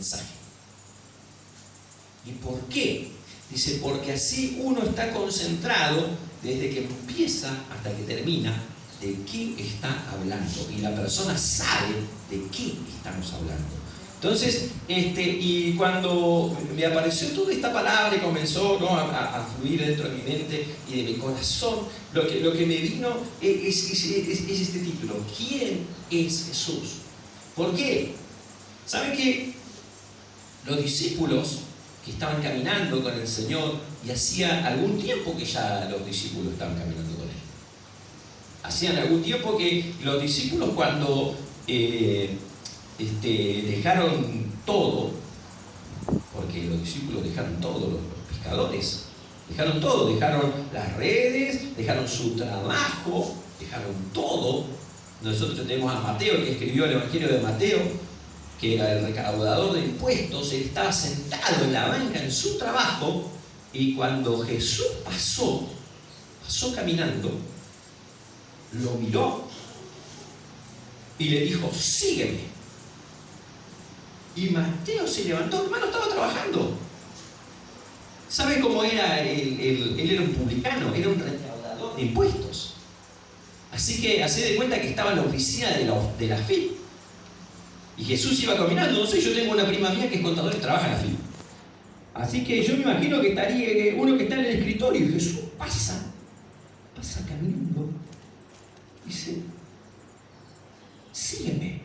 mensaje. ¿Y por qué? Dice, porque así uno está concentrado desde que empieza hasta que termina de qué está hablando. Y la persona sabe de qué estamos hablando. Entonces, y cuando me apareció toda esta palabra y comenzó, ¿no?, a fluir dentro de mi mente y de mi corazón, lo que me vino es este título: ¿quién es Jesús? ¿Por qué? ¿Saben que los discípulos que estaban caminando con el Señor, y hacía algún tiempo que ya los discípulos estaban caminando con Él? Hacían algún tiempo que los discípulos, cuando dejaron todo, porque los discípulos dejaron todo, los pescadores dejaron todo, dejaron las redes, dejaron su trabajo, dejaron todo. Nosotros tenemos a Mateo, el que escribió el Evangelio de Mateo, que era el recaudador de impuestos. Él estaba sentado en la banca en su trabajo, y cuando Jesús pasó caminando, lo miró y le dijo: sígueme. Y Mateo se levantó, hermano, estaba trabajando. ¿Sabe cómo era? Él era un publicano, era un recaudador de impuestos. Así que hace de cuenta que estaba en la oficina de la FIP. Y Jesús iba caminando. No sé, yo tengo una prima mía que es contadora y trabaja en la FIP. Así que yo me imagino que estaría uno que está en el escritorio, y Jesús pasa caminando. Dice: sígueme.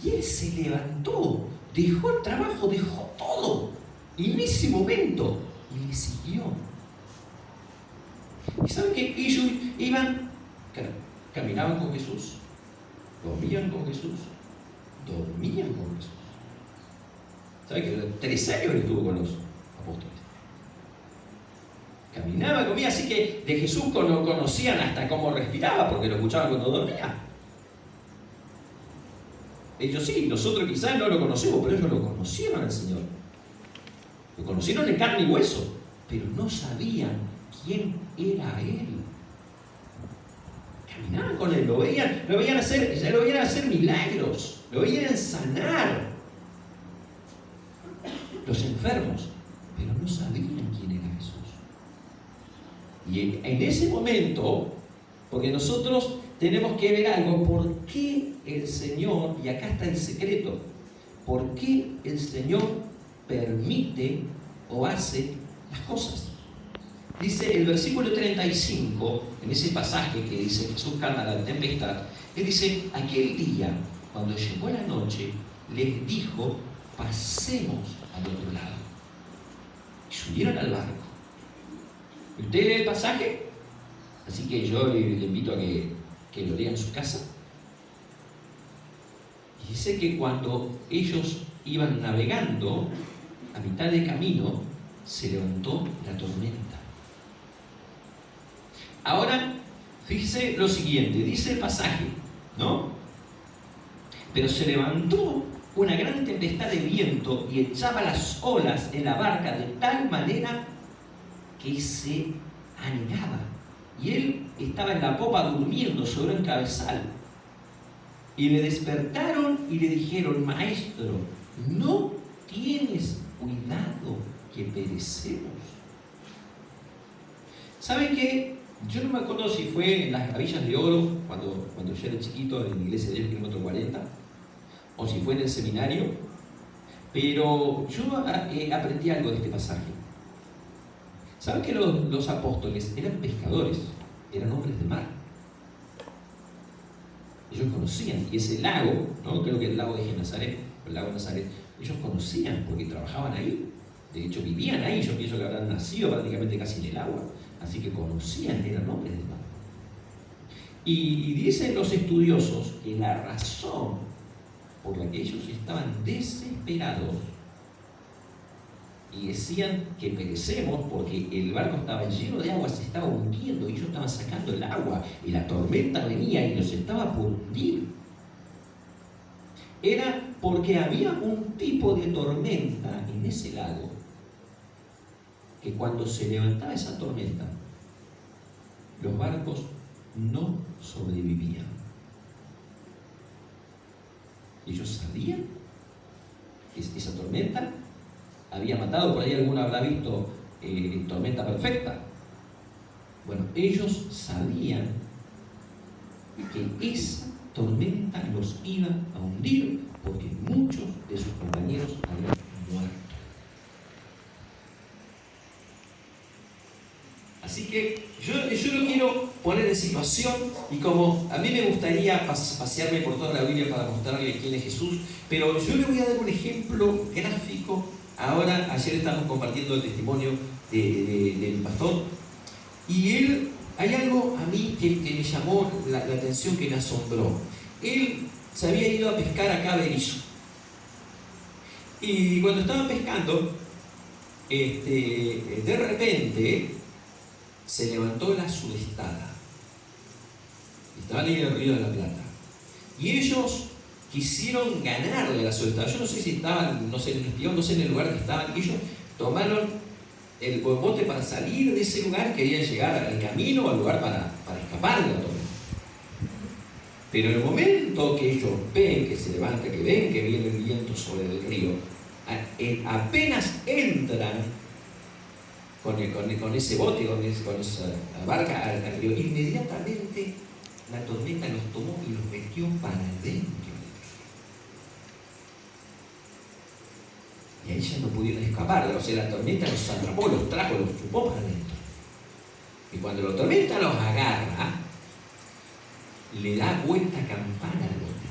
Y él se levantó, dejó el trabajo, dejó todo, y en ese momento le siguió. ¿Y saben qué? Ellos caminaban con Jesús, dormían con Jesús, dormían con Jesús. ¿Saben que 3 años estuvo con los apóstoles? Caminaba, comía, así que de Jesús conocían hasta cómo respiraba, porque lo escuchaban cuando dormía. Ellos sí, nosotros quizás no lo conocemos, pero ellos lo conocieron al Señor. Lo conocieron en carne y hueso, pero no sabían quién era Él. Caminaban con Él, lo veían hacer milagros, lo veían sanar los enfermos, pero no sabían quién era Jesús. Y en ese momento, porque nosotros tenemos que ver algo: ¿por qué el Señor, y acá está el secreto, por qué el Señor permite o hace las cosas? Dice el versículo 35, en ese pasaje que dice: Jesús calma la tempestad. Él dice: aquel día, cuando llegó la noche, les dijo: pasemos al otro lado. Y subieron al barco. ¿Usted lee el pasaje? Así que yo le invito a que lo lea en su casa. Y dice que cuando ellos iban navegando, a mitad de camino, se levantó la tormenta. Ahora, fíjese lo siguiente, dice el pasaje, ¿no? Pero se levantó una gran tempestad de viento y echaba las olas en la barca de tal manera que se anegaba. Y él estaba en la popa durmiendo sobre un cabezal. Y le despertaron y le dijeron: maestro, ¿no tienes cuidado que perecemos? ¿Saben qué? Yo no me acuerdo si fue en las Gavillas de Oro, cuando yo era chiquito, en la iglesia de 10 kilómetros 40, o si fue en el seminario, pero yo aprendí algo de este pasaje. ¿Saben que los apóstoles eran pescadores? Eran hombres de mar. Ellos conocían, y ese lago, ¿no?, creo que el lago de Genesaret, el lago de Nazaret, ellos conocían porque trabajaban ahí. De hecho, vivían ahí. Yo pienso que habrán nacido prácticamente casi en el agua. Así que conocían, eran hombres de mar. Y dicen los estudiosos que la razón por la que ellos estaban desesperados y decían que perecemos porque el barco estaba lleno de agua, se estaba hundiendo, y ellos estaban sacando el agua y la tormenta venía y los estaba por hundir, era porque había un tipo de tormenta en ese lago que cuando se levantaba esa tormenta, los barcos no sobrevivían. Ellos sabían esa tormenta había matado. Por ahí alguno habrá visto Tormenta Perfecta. Bueno, ellos sabían que esa tormenta los iba a hundir porque muchos de sus compañeros habían muerto. Así que yo lo quiero poner en situación, y como a mí me gustaría pasearme por toda la Biblia para mostrarle quién es Jesús, pero yo le voy a dar un ejemplo gráfico. Ahora, ayer estamos compartiendo el testimonio del pastor, y hay algo a mí que me llamó la atención, que me asombró. Él se había ido a pescar acá a Berizo, y cuando estaba pescando, de repente se levantó la sudestada. Estaban ahí en el Río de la Plata, y ellos quisieron ganarle a la sudestada. Yo no sé si estaban, no sé, en el espión, no sé en el lugar que estaban. Ellos tomaron el bote para salir de ese lugar, querían llegar al camino, al lugar para escapar de la tormenta. Pero en el momento que ellos ven que se levanta, que ven que viene el viento sobre el río, apenas entran con ese bote, con esa barca al río, inmediatamente la tormenta los tomó y los metió para adentro. Y ahí ya no pudieron escapar. O sea, la tormenta los atrapó, los trajo, los chupó para adentro. Y cuando la tormenta los agarra, le da vuelta campana al bote.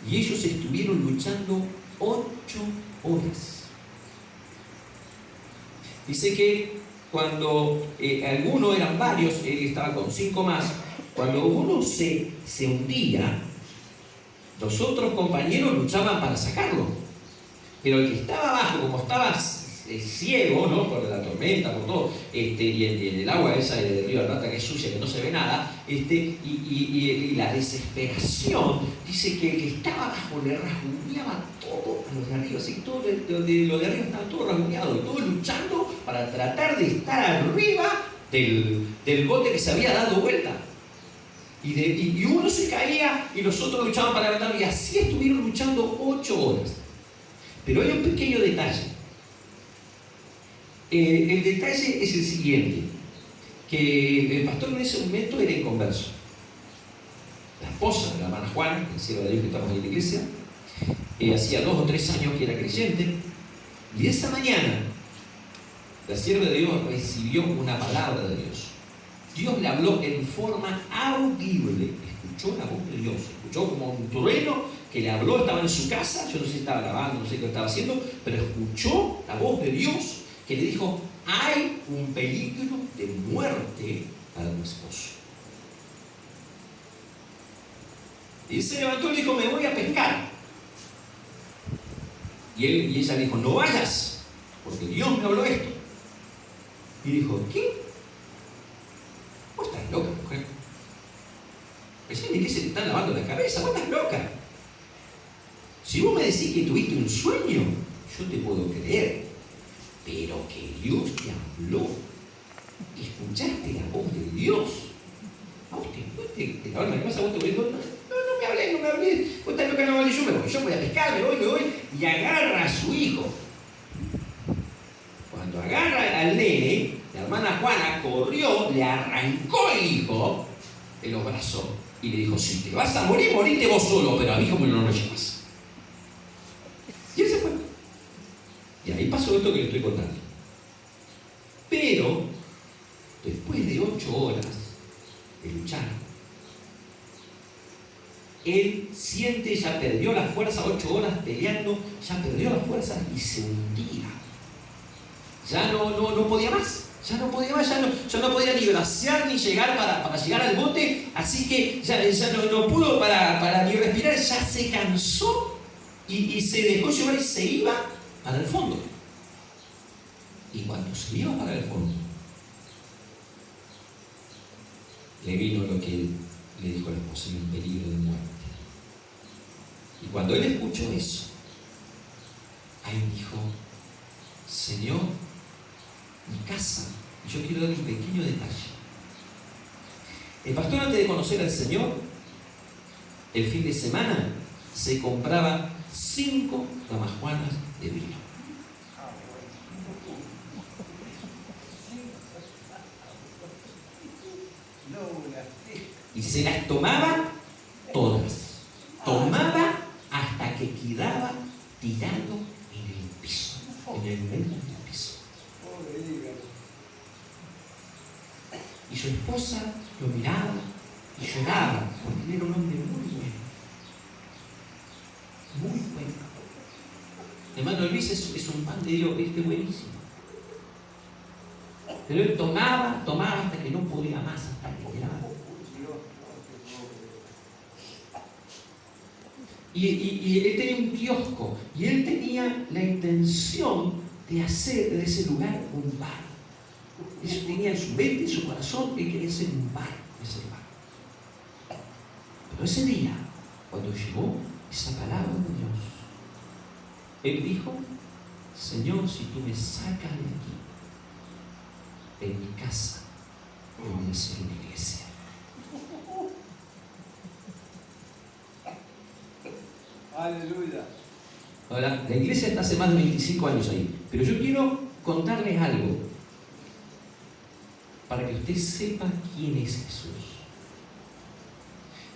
Y ellos estuvieron luchando 8 horas. Dice que cuando algunos, eran varios, él estaba con 5 más, cuando uno se hundía, los otros compañeros luchaban para sacarlo. Pero el que estaba abajo, como estaba ciego, ¿no?, por la tormenta, por todo, y el agua esa del río de la Plata, que es sucia, que no se ve nada, y la desesperación, dice que el que estaba abajo le rasguñaba todo a los de arriba, así que todo los de arriba estaban todos rasguñados, todos luchando para tratar de estar arriba del bote que se había dado vuelta. Y uno se caía y los otros luchaban para levantarlo, y así estuvieron luchando 8 horas. Pero hay un pequeño detalle. El detalle es el siguiente, que el pastor en ese momento era inconverso. La esposa de la hermana Juana, el cielo de Dios que estamos en la iglesia, hacía 2 o 3 años que era creyente, y esa mañana la sierva de Dios recibió una palabra de Dios. Dios le habló en forma audible, escuchó la voz de Dios, escuchó como un trueno que le habló, estaba en su casa, yo no sé si estaba lavando, no sé qué estaba haciendo, pero escuchó la voz de Dios que le dijo: hay un peligro de muerte para tu esposo. Y él se levantó y dijo: me voy a pescar. Y ella dijo: no vayas, porque Dios me habló esto. Y dijo: ¿qué? Vos estás loca, mujer. Recién en la iglesia te están lavando la cabeza, vos estás loca. Si vos me decís que tuviste un sueño, yo te puedo creer. Pero que Dios te habló, que escuchaste la voz de Dios. A vos te lavaron la cabeza, vos te volvés: no me hablé, vos estás loca, no vale, yo voy a pescar, me voy, y agarra a su hijo. Cuando agarra al nene, la hermana Juana corrió, le arrancó el hijo de los brazos y le dijo: si te vas a morir, morite vos solo, pero a mi hijo no lo llevas. Y él se fue. Y ahí pasó esto que le estoy contando. Pero después de 8 horas de luchar, él siente, ya perdió la fuerza, 8 horas peleando, ya perdió la fuerza y se hundía. Ya no podía más. Ya no podía ni bracear ni llegar para llegar al bote, así que ya no pudo para ni respirar, ya se cansó y se dejó llevar y se iba para el fondo. Y cuando se iba para el fondo, le vino lo que le dijo la esposa: en peligro de muerte. Y cuando él escuchó eso, ahí dijo: Señor, mi casa. Y yo quiero dar un pequeño detalle. El pastor, antes de conocer al Señor, el fin de semana se compraban 5 damajuanas de vino. Y se las tomaba todas. Tomaba hasta que quedaba tirado en el piso, en el medio del piso. Y su esposa lo miraba y lloraba, porque él era un hombre muy bueno. Muy bueno. Hermano Luis es un pan de Dios, este buenísimo. Pero él tomaba hasta que no podía más, hasta que quedaba. Y él tenía un kiosco, y él tenía la intención de hacer de ese lugar un bar. Eso tenía en su mente, en su corazón, él quería hacer un bar, ese lugar. Pero ese día, cuando llegó esa palabra de Dios, él dijo: Señor, si tú me sacas de aquí, en mi casa, yo voy a hacer una iglesia. Aleluya. Ahora, la iglesia está hace más de 25 años ahí, pero yo quiero contarles algo para que usted sepa quién es Jesús.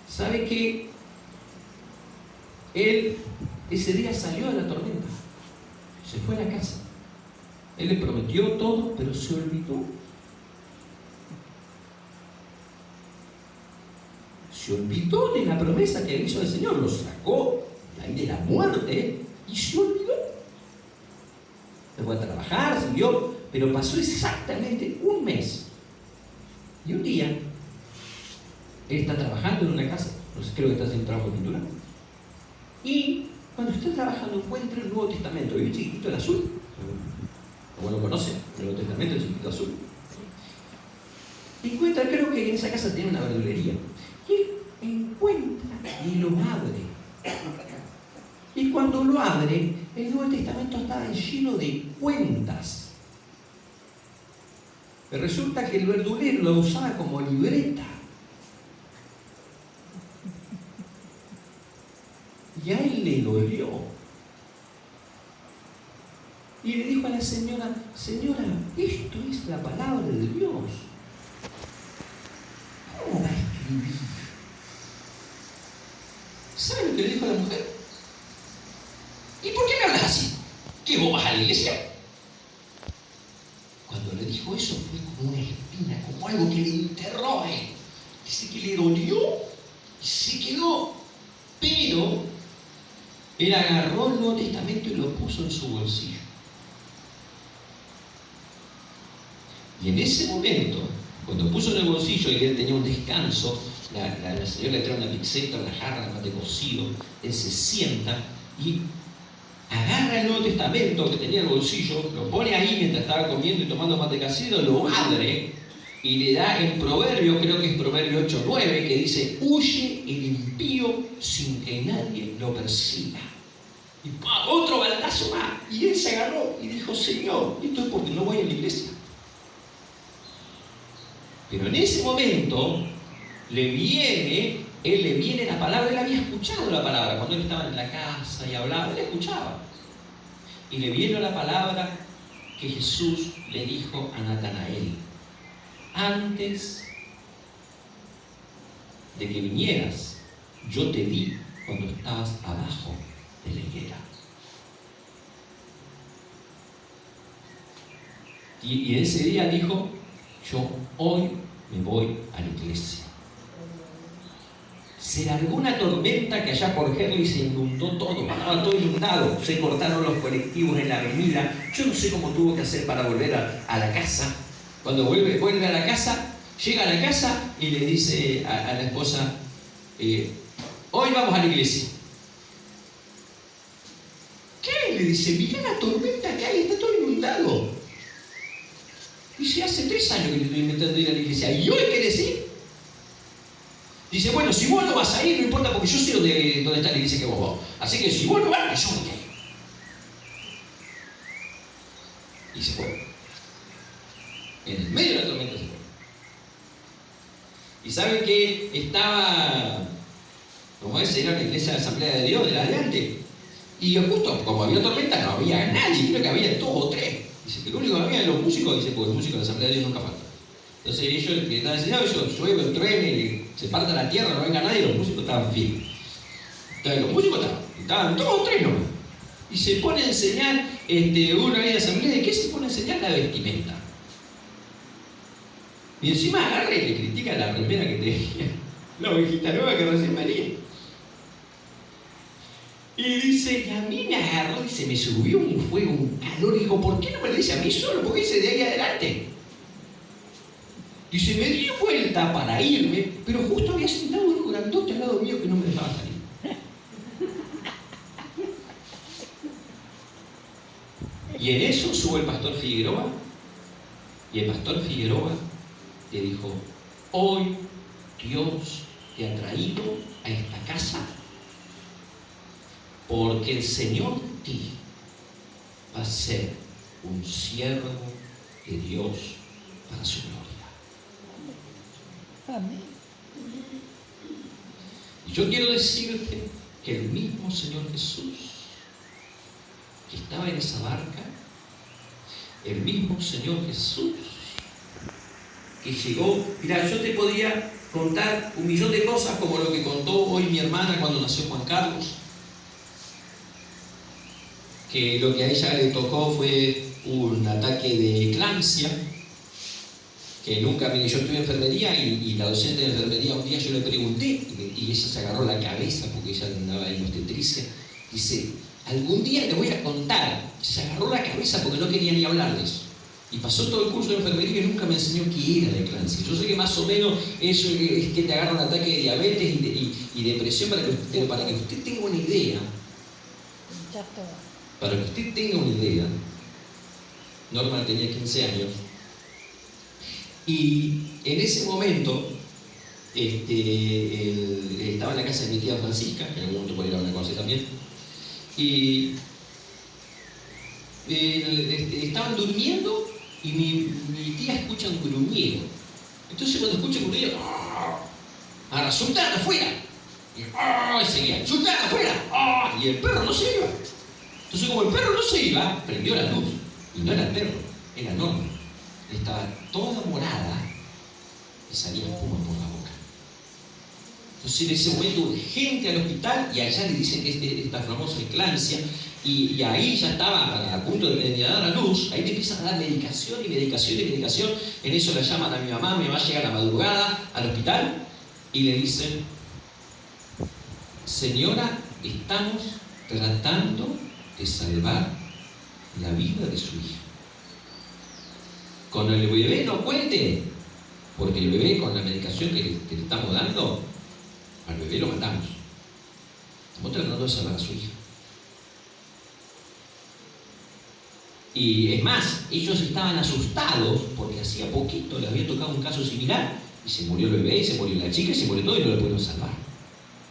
¿Sabe que él ese día salió de la tormenta? Se fue a la casa. Él le prometió todo, pero se olvidó. Se olvidó de la promesa que hizo el Señor. Lo sacó de ahí de la muerte y se olvidó. Se fue a trabajar, siguió, pero pasó exactamente un mes. Y un día, él está trabajando en una casa, no sé, creo que está haciendo trabajo de pintura. Y cuando está trabajando encuentra el Nuevo Testamento. ¿Vio el chiquitito el azul? Como lo conocen, el Nuevo Testamento, el chiquitito azul. Encuentra, creo que en esa casa tiene una verdulería. Y encuentra y lo abre. Y cuando lo abre, el Nuevo Testamento estaba lleno de cuentas. Resulta que el verdulero lo usaba como libreta. Y a él le dolió. Y le dijo a la señora: Señora, esto es la palabra de Dios. ¿Cómo va a escribir? ¿Sabe lo que le dijo a la mujer? ¿Y por qué me hablas así? ¿Que vos vas a la iglesia? Cuando le dijo eso fue como una espina, como algo que le enterró a él. Dice que le dolió y se quedó. Pero él agarró el Nuevo Testamento y lo puso en su bolsillo. Y en ese momento, cuando puso en el bolsillo y él tenía un descanso, la señora le trae una pixeta, una jarra, un mate cocido, él se sienta y agarra el Nuevo Testamento que tenía en el bolsillo, lo pone ahí mientras estaba comiendo y tomando mate casero, lo abre y le da en Proverbio, creo que es Proverbio 8:9, que dice: huye el impío sin que nadie lo persiga. Y ¡pam! Otro baldazo más. Y él se agarró y dijo: Señor, esto es porque no voy a la iglesia. Pero en ese momento él le viene la palabra. Él había escuchado la palabra cuando él estaba en la casa y hablaba, él escuchaba. Y le vino la palabra que Jesús le dijo a Natanael: antes de que vinieras, yo te vi cuando estabas abajo de la higuera. Y ese día dijo: yo hoy me voy a la iglesia. Se largó una tormenta que allá por Herley se inundó todo, estaba todo inundado, se cortaron los colectivos en la avenida. Yo no sé cómo tuvo que hacer para volver a la casa. Cuando vuelve a la casa, llega a la casa y le dice a la esposa: hoy vamos a la iglesia. ¿Qué? Le dice: mirá la tormenta que hay, está todo inundado. Dice: hace 3 años que te estoy intentando ir a la iglesia, ¿y hoy querés ir? Dice: bueno, si vos no vas a ir, no importa, porque yo sé dónde está la iglesia que vos vas. Así que si vos no vas, yo voy a ir. Y se fue. En el medio de la tormenta se fue. Y saben que estaba Como esa era la iglesia de la Asamblea de Dios de la de antes. Y justo, como había tormenta, no había nadie, creo que había 2 o 3. Dice que lo único que había eran los músicos, dice, porque los músicos de la Asamblea de Dios nunca faltan. Entonces ellos le estaban enseñando, ellos llueve el tren, se parta la tierra, no venga nadie, los músicos estaban firmes. Entonces los músicos estaban 2 o 3 nomás. Y se pone a enseñar, uno ahí de asamblea, ¿de qué se pone a enseñar? La vestimenta. Y encima agarra y le critica la remera que tenía la ovejita nueva que recién venía. Y dice, y a mí me agarró y se me subió un fuego, un calor, y dijo, ¿por qué no me lo dice a mí solo? Porque dice de ahí adelante. Dice, me di vuelta para irme, pero justo había sentado un grandote al lado mío que no me dejaba salir. Y en eso sube el pastor Figueroa, y el pastor Figueroa le dijo, hoy Dios te ha traído a esta casa porque el Señor en ti va a ser un siervo de Dios para su gloria. Amén. Y yo quiero decirte que el mismo Señor Jesús que estaba en esa barca, el mismo Señor Jesús que llegó, mira, yo te podía contar 1.000.000 de cosas como lo que contó hoy mi hermana cuando nació Juan Carlos, que lo que a ella le tocó fue un ataque de eclampsia, que nunca, yo estuve en enfermería y la docente de enfermería un día yo le pregunté y ella se agarró la cabeza porque ella andaba en obstetricia, dice, algún día le voy a contar, se agarró la cabeza porque no quería ni hablar de eso. Y pasó todo el curso de enfermería y nunca me enseñó qué era la eclampsia. Yo sé que más o menos eso es que te agarra un ataque de diabetes y depresión, pero para que usted tenga una idea, para que usted tenga una idea, Norma tenía 15 años y en ese momento estaba en la casa de mi tía Francisca, que en algún momento por ahí la conocí también, y estaban durmiendo y mi tía escucha un gruñido. Entonces cuando escucha un gruñido, ahora sultana afuera, y seguía, sultana afuera, y el perro no se iba. Entonces como el perro no se iba, prendió la luz, y no era el perro, era Norma. Estaba toda morada y salía espuma por la boca. Entonces en ese momento urgente al hospital y allá le dicen que es esta famosa eclampsia y ahí ya estaba a punto de dar a luz, ahí te empiezan a dar medicación y medicación y medicación. En eso la llaman a mi mamá llega a la madrugada al hospital y le dicen, señora, estamos tratando de salvar la vida de su hija. Con el bebé no cuente, porque el bebé con la medicación que le estamos dando, al bebé lo matamos. Estamos tratando de salvar a su hija. Y es más, ellos estaban asustados porque hacía poquito le había tocado un caso similar y se murió el bebé, y se murió la chica, y se murió todo y no lo pudieron salvar.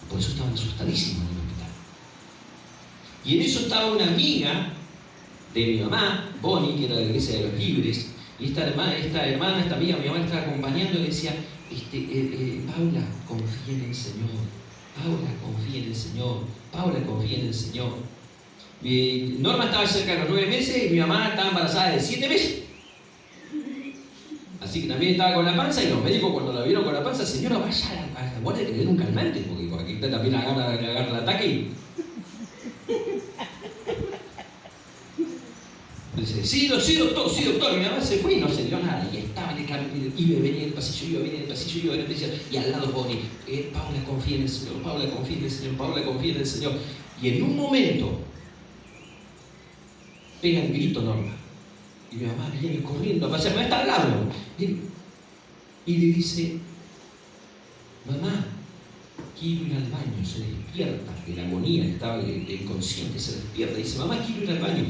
Por eso estaban asustadísimos en el hospital. Y en eso estaba una amiga de mi mamá, Bonnie, que era de la iglesia de los Libres, y esta amiga, mi mamá estaba acompañando y le decía, Paula, confía en el Señor, Paula, confía en el Señor, Paula, confía en el Señor. Norma estaba cerca de los 9 meses y mi mamá estaba embarazada de 7 meses. Así que también estaba con la panza y los médicos cuando la vieron con la panza, señora, vaya a la guardia que le den un calmante, porque por aquí también agarra el ataque y... Dice, sí, doctor, mi mamá se fue y no se dio nada, y estaba en el camino, iba y venía en el pasillo, y al lado Bonnie, Paula, confía en el Señor, Paula, confía en el Señor, Paula, confía en el Señor. Y en un momento, pega el grito Norma, y mi mamá viene corriendo, a pasar, me está al lado, y le dice, mamá, quiero ir al baño, se despierta de la agonía, estaba inconsciente, se despierta, y dice, mamá, quiero ir al baño.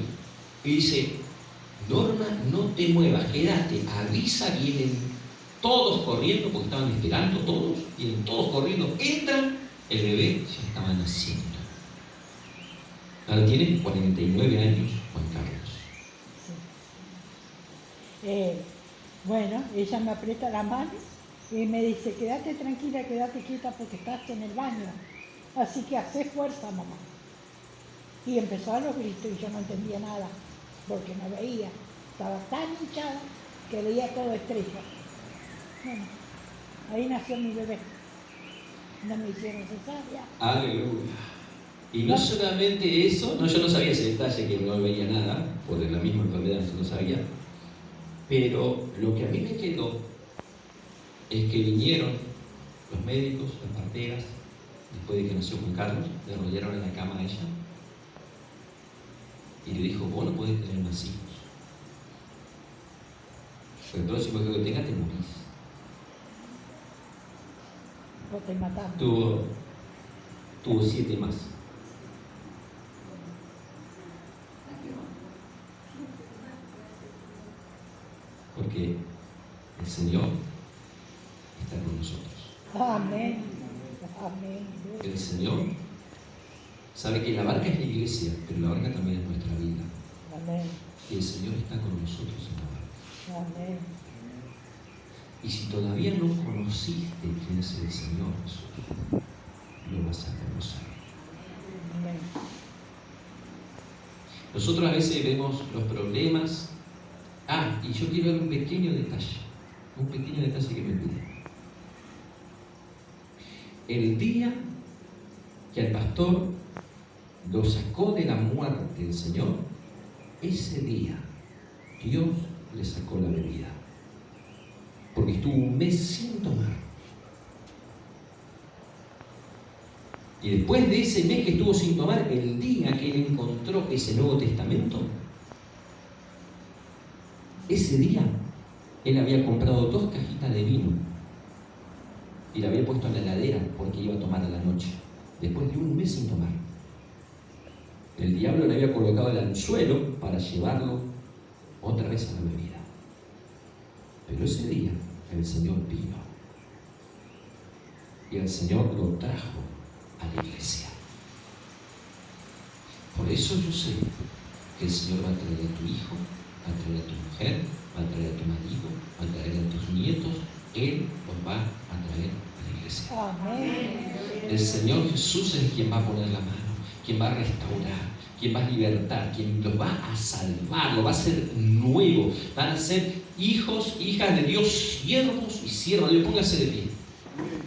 Y dice, Norma, no te muevas, quédate, avisa, vienen todos corriendo, porque estaban esperando todos, vienen todos corriendo, entran, el bebé ya estaba naciendo. Ahora tiene 49 años, Juan Carlos. Sí. Bueno, ella me aprieta la mano y me dice, quédate tranquila, quédate quieta porque estás en el baño. Así que hace fuerza, mamá. Y empezó a los gritos y yo no entendía nada, porque no veía. Estaba tan hinchada que veía todo estrella. Bueno, ahí nació mi bebé. No me hicieron cesárea. Aleluya. Y no solamente eso, no, yo no sabía ese detalle que no veía nada, por la misma enfermedad yo no sabía, pero lo que a mí me quedó es que vinieron los médicos, las parteras, después de que nació Juan Carlos, le arrollaron en la cama a ella y le dijo, vos no podés tener más hijos. Pero el próximo hijo que tengas te morís. O te mataron. Tuvo 7 más. Porque el Señor está con nosotros. Amén. Amén. El Señor sabe que la barca es la iglesia, pero la barca también es nuestra vida. Amén. Y el Señor está con nosotros en la barca. Amén. Y si todavía no conociste quién es el Señor Jesús, lo vas a conocer. Amén. Nosotros a veces vemos los problemas. Y yo quiero ver un pequeño detalle que me olvidé. El día que al pastor lo sacó de la muerte el Señor, ese día Dios le sacó la bebida, porque estuvo un mes sin tomar. Y después de ese mes que estuvo sin tomar, el día que él encontró ese Nuevo Testamento, ese día él había comprado 2 cajitas de vino y la había puesto en la heladera porque iba a tomar a la noche, después de un mes sin tomar. El diablo le había colocado el anzuelo para llevarlo otra vez a la bebida. Pero ese día el Señor vino y el Señor lo trajo a la iglesia. Por eso yo sé que el Señor va a traer a tu hijo, va a traer a tu mujer, va a traer a tu marido, va a traer a tus nietos. Él los va a traer a la iglesia. Amén. El Señor Jesús es quien va a poner la mano, quien va a restaurar, quien va a libertar, quien los va a salvar, lo va a hacer nuevo. Van a ser hijos, hijas de Dios, siervos y siervas de Dios. Póngase de pie.